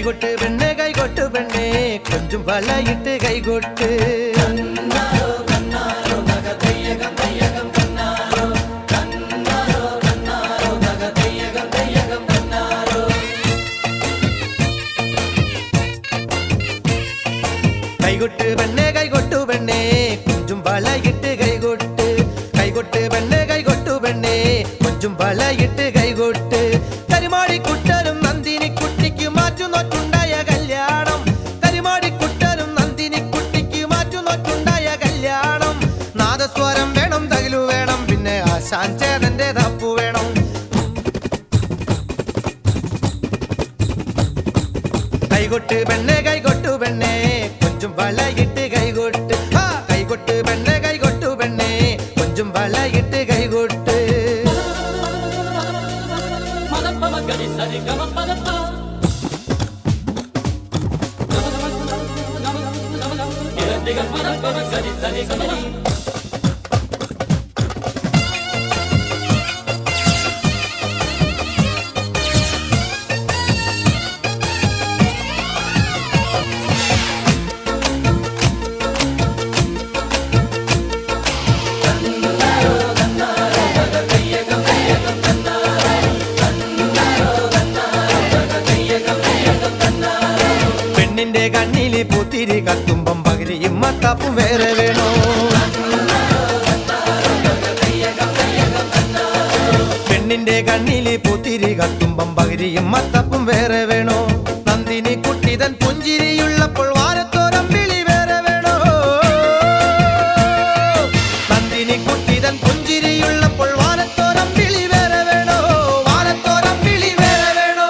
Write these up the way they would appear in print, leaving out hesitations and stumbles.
കൈകൊട്ട് പെണ്ണെ കൈകൊട്ട് പെണ്ണെ കൊഞ്ചും വളയിട്ട് കൈകൊട്ട് കൈകൊട്ട് പെണ്ണെ കൈകൊട്ടു പെണ്ണെ കൊഞ്ചും വളയിട്ട് കൈകൊട്ട് കൈകൊട്ട് പെണ്ണെ കൈകൊട്ടു പെണ്ണെ കൊഞ്ചും വളയിട്ട് കൈകൊട്ട് കരിമാടിക്കുട്ടനും നന്ദിനി കുട്ടിക്ക് മാറ്റുനോറ്റുണ്ടായ കല്യാണം കരിമാടിക്കുട്ടനും നന്ദിനി കുട്ടിക്ക് മാറ്റുനോറ്റുണ്ടായ കല്യാണം നാദസ്വരം വേണം തകിലു വേണം പിന്നെ ആശാൻ ചേതന്റെ തപ്പു വേണം കൈകൊട്ട് പെണ്ണെ കൈകൊട്ടു പെണ്ണെ കൊഞ്ചും വളയിട്ട് കൈകൊട്ട് കൈകൊട്ട് പെണ്ണെ കൈകൊട്ടു പെണ്ണെ കൊഞ്ചും വളയിട്ട് കൈകൊട്ട് പെണ്ണിന്റെ കണ്ണില് പൂത്തിരി കത്തുമ്പം പകലിയും മത്താപ്പും വേറെ വേണോ പെണ്ണിന്റെ കണ്ണില് പൂത്തിരി കത്തുമ്പം പകലിയും മത്താപ്പും വേറെ വേണോ നന്ദിനി കുട്ടിതൻ പുഞ്ചിരിയുള്ളപ്പോൾ വാരത്തോരം വിളി വേറെ വേണോ നന്ദിനി കുട്ടിതൻ പുഞ്ചിരിയുള്ളപ്പോൾ വാരത്തോരം വിളി വേറെ വേണോ വാരത്തോരം വിളി വേറെ വേണോ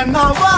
കണ്ണാവാ